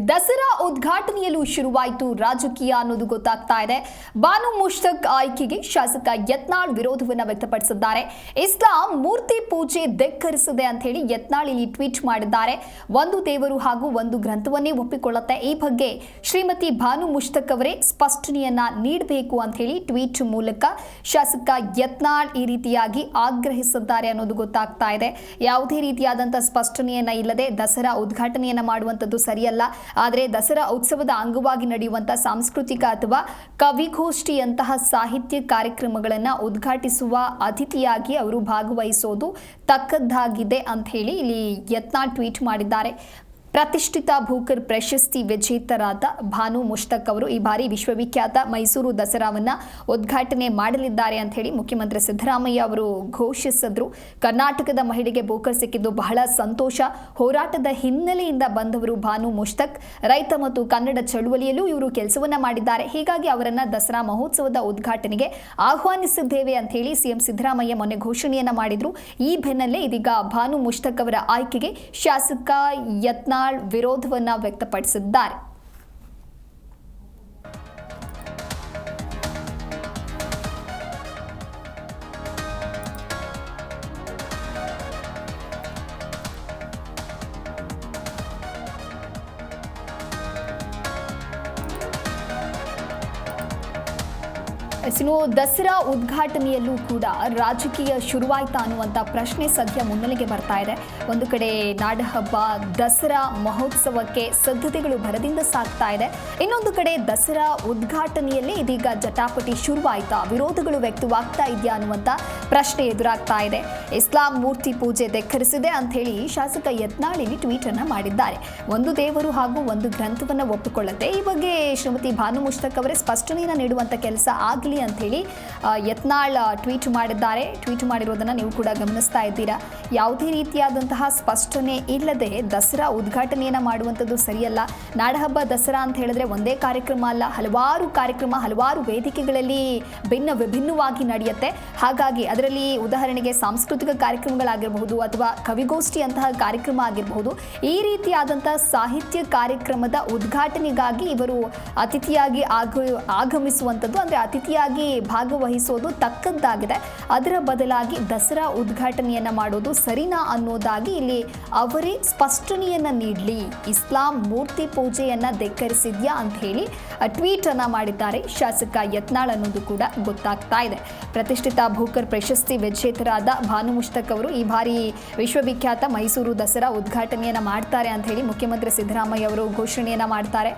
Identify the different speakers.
Speaker 1: ದಸರಾ ಉದ್ಘಾಟನೆಯಲ್ಲೂ ಶುರುವಾಯಿತು ರಾಜಕೀಯ ಅನ್ನೋದು ಗೊತ್ತಾಗ್ತಾ ಇದೆ. ಬಾನು ಮುಷ್ತಕ್ ಆಯ್ಕೆಗೆ ಶಾಸಕ ಯತ್ನಾಳ್ ವಿರೋಧವನ್ನು ವ್ಯಕ್ತಪಡಿಸಿದ್ದಾರೆ. ಇಸ್ಲಾಂ ಮೂರ್ತಿ ಪೂಜೆ ಧಿಕ್ಕರಿಸಿದೆ ಅಂತ ಹೇಳಿ ಯತ್ನಾಳ್ ಇಲ್ಲಿ ಟ್ವೀಟ್ ಮಾಡಿದ್ದಾರೆ. ಒಂದು ದೇವರು ಹಾಗೂ ಒಂದು ಗ್ರಂಥವನ್ನೇ ಒಪ್ಪಿಕೊಳ್ಳುತ್ತೆ. ಈ ಬಗ್ಗೆ ಶ್ರೀಮತಿ ಬಾನು ಮುಷ್ತಕ್ ಅವರೇ ಸ್ಪಷ್ಟನೆಯನ್ನ ನೀಡಬೇಕು ಅಂತ ಹೇಳಿ ಟ್ವೀಟ್ ಮೂಲಕ ಶಾಸಕ ಯತ್ನಾಳ್ ಈ ರೀತಿಯಾಗಿ ಆಗ್ರಹಿಸಿದ್ದಾರೆ ಅನ್ನೋದು ಗೊತ್ತಾಗ್ತಾ ಇದೆ. ಯಾವುದೇ ರೀತಿಯಾದಂತಹ ಸ್ಪಷ್ಟನೆಯನ್ನ ಇಲ್ಲದೆ ದಸರಾ ಉದ್ಘಾಟನೆಯನ್ನ ಮಾಡುವಂತದ್ದು ಸರಿಯಲ್ಲ. ಆದರೆ ದಸರಾ ಉತ್ಸವದ ಅಂಗವಾಗಿ ನಡೆಯುವಂತಹ ಸಾಂಸ್ಕೃತಿಕ ಅಥವಾ ಕವಿಗೋಷ್ಠಿಯಂತಹ ಸಾಹಿತ್ಯ ಕಾರ್ಯಕ್ರಮಗಳನ್ನು ಉದ್ಘಾಟಿಸುವ ಅತಿಥಿಯಾಗಿ ಅವರು ಭಾಗವಹಿಸೋದು ತಕ್ಕದ್ದಾಗಿದೆ ಅಂತ ಹೇಳಿ ಇಲ್ಲಿ ಯತ್ನಾಳ್ ಟ್ವೀಟ್ ಮಾಡಿದ್ದಾರೆ. ಪ್ರತಿಷ್ಠಿತ ಭೂಕರ್ ಪ್ರಶಸ್ತಿ ವಿಜೇತರಾದ ಬಾನು ಮುಷ್ತಕ್ ಅವರು ಈ ಬಾರಿ ವಿಶ್ವವಿಖ್ಯಾತ ಮೈಸೂರು ದಸರಾವನ್ನು ಉದ್ಘಾಟನೆ ಮಾಡಲಿದ್ದಾರೆ ಅಂತ ಹೇಳಿ ಮುಖ್ಯಮಂತ್ರಿ ಸಿದ್ದರಾಮಯ್ಯ ಅವರು ಘೋಷಿಸಿದ್ರು. ಕರ್ನಾಟಕದ ಮಹಿಳೆಗೆ ಭೂಕರ್ ಸಿಕ್ಕಿದ್ದು ಬಹಳ ಸಂತೋಷ. ಹೋರಾಟದ ಹಿನ್ನೆಲೆಯಿಂದ ಬಂದವರು ಬಾನು ಮುಷ್ತಕ್. ರೈತ ಮತ್ತು ಕನ್ನಡ ಚಳುವಳಿಯಲ್ಲೂ ಇವರು ಕೆಲಸವನ್ನ ಮಾಡಿದ್ದಾರೆ. ಹೀಗಾಗಿ ಅವರನ್ನ ದಸರಾ ಮಹೋತ್ಸವದ ಉದ್ಘಾಟನೆಗೆ ಆಹ್ವಾನಿಸಿದ್ದೇವೆ ಅಂತ ಹೇಳಿ ಸಿಎಂ ಸಿದ್ದರಾಮಯ್ಯ ಮೊನ್ನೆ ಘೋಷಣೆಯನ್ನ ಮಾಡಿದ್ರು. ಈ ಬೆನ್ನಲ್ಲೇ ಇದೀಗ ಬಾನು ಮುಷ್ತಕ್ ಅವರ ಆಯ್ಕೆಗೆ ಶಾಸಕ ಯತ್ನಾಳ್ ವಿರೋಧವನ್ನ ವ್ಯಕ್ತಪಡಿಸಿದ್ದಾರೆ. ಇನ್ನು ದಸರಾ ಉದ್ಘಾಟನೆಯಲ್ಲೂ ಕೂಡ ರಾಜಕೀಯ ಶುರುವಾಯ್ತಾ ಅನ್ನುವಂಥ ಪ್ರಶ್ನೆ ಸದ್ಯ ಮುನ್ನೆಲೆಗೆ ಬರ್ತಾ ಇದೆ. ಒಂದು ಕಡೆ ನಾಡಹಬ್ಬ ದಸರಾ ಮಹೋತ್ಸವಕ್ಕೆ ಸಿದ್ಧತೆಗಳು ಭರದಿಂದ ಸಾಗ್ತಾ ಇದೆ. ಇನ್ನೊಂದು ಕಡೆ ದಸರಾ ಉದ್ಘಾಟನೆಯಲ್ಲಿ ಇದೀಗ ಜಟಾಪಟಿ ಶುರುವಾಯ್ತಾ, ವಿರೋಧಗಳು ವ್ಯಕ್ತವಾಗ್ತಾ ಇದೆಯಾ ಅನ್ನುವಂಥ ಪ್ರಶ್ನೆ ಎದುರಾಗ್ತಾ ಇದೆ. ಇಸ್ಲಾಂ ಮೂರ್ತಿ ಪೂಜೆ ಧಿಕ್ಕರಿಸಿದೆ ಅಂತ ಹೇಳಿ ಶಾಸಕ ಯತ್ನಾಳ್ ಇಲ್ಲಿ ಟ್ವೀಟ್ ಅನ್ನ ಮಾಡಿದ್ದಾರೆ. ಒಂದು ದೇವರು ಹಾಗೂ ಒಂದು ಗ್ರಂಥವನ್ನು ಒಪ್ಪಿಕೊಳ್ಳುತ್ತೆ. ಈ ಬಗ್ಗೆ ಶ್ರೀಮತಿ ಬಾನು ಮುಷ್ತಕ್ ಅವರೇ ಸ್ಪಷ್ಟನೆಯನ್ನು ನೀಡುವಂಥ ಕೆಲಸ ಆಗಲಿ ಅಂತ ಹೇಳಿ ಯತ್ನಾಳ್ ಟ್ವೀಟ್ ಮಾಡಿದ್ದಾರೆ. ಟ್ವೀಟ್ ಮಾಡಿರೋದನ್ನ ನೀವು ಕೂಡ ಗಮನಿಸ್ತಾ ಇದ್ದೀರಾ. ಯಾವುದೇ ರೀತಿಯಾದಂತಹ ಸ್ಪಷ್ಟನೆ ಇಲ್ಲದೆ ದಸರಾ ಉದ್ಘಾಟನೆಯನ್ನ ಮಾಡುವಂಥದ್ದು ಸರಿಯಲ್ಲ. ನಾಡಹಬ್ಬ ದಸರಾ ಅಂತ ಹೇಳಿದ್ರೆ ಒಂದೇ ಕಾರ್ಯಕ್ರಮ ಅಲ್ಲ, ಹಲವಾರು ಕಾರ್ಯಕ್ರಮ ಹಲವಾರು ವೇದಿಕೆಗಳಲ್ಲಿ ವಿಭಿನ್ನವಾಗಿ ನಡೆಯುತ್ತೆ. ಹಾಗಾಗಿ ಅದರಲ್ಲಿ ಉದಾಹರಣೆಗೆ ಸಾಂಸ್ಕೃತಿಕ ಕಾರ್ಯಕ್ರಮಗಳಾಗಿರಬಹುದು ಅಥವಾ ಕವಿಗೋಷ್ಠಿಯಂತಹ ಕಾರ್ಯಕ್ರಮ ಆಗಿರಬಹುದು. ಈ ರೀತಿಯಾದಂತಹ ಸಾಹಿತ್ಯ ಕಾರ್ಯಕ್ರಮದ ಉದ್ಘಾಟನೆಗಾಗಿ ಇವರು ಅತಿಥಿಯಾಗಿ ಆಗಮಿಸುವಂಥದ್ದು ಅಂದರೆ ಅತಿಥಿಯಾಗಿ ಭಾಗವಹಿಸೋದು ತಕ್ಕದ್ದಾಗಿದೆ. ಅದರ ಬದಲಾಗಿ ದಸರಾ ಉದ್ಘಾಟನೆಯನ್ನ ಮಾಡೋದು ಸರಿನಾ ಅನ್ನೋದಾಗಿ ಇಲ್ಲಿ ಅವರೇ ಸ್ಪಷ್ಟನೆಯನ್ನ ನೀಡಲಿ. ಇಸ್ಲಾಂ ಮೂರ್ತಿ ಪೂಜೆಯನ್ನ ಧಿಕ್ಕರಿಸಿದ್ಯಾ ಅಂತ ಹೇಳಿ ಟ್ವೀಟ್ ಅನ್ನ ಮಾಡಿದ್ದಾರೆ ಶಾಸಕ ಯತ್ನಾಳ್ ಅನ್ನೋದು ಕೂಡ ಗೊತ್ತಾಗ್ತಾ ಇದೆ. ಪ್ರತಿಷ್ಠಿತ ಭೂಕರ್ ಪ್ರಶಸ್ತಿ ವಿಜೇತರಾದ ಬಾನು ಮುಷ್ತಕ್ ಅವರು ಈ ಬಾರಿ ವಿಶ್ವವಿಖ್ಯಾತ ಮೈಸೂರು ದಸರಾ ಉದ್ಘಾಟನೆಯನ್ನ ಮಾಡ್ತಾರೆ ಅಂತ ಹೇಳಿ ಮುಖ್ಯಮಂತ್ರಿ ಸಿದ್ದರಾಮಯ್ಯ ಅವರು ಘೋಷಣೆಯನ್ನ ಮಾಡ್ತಾರೆ.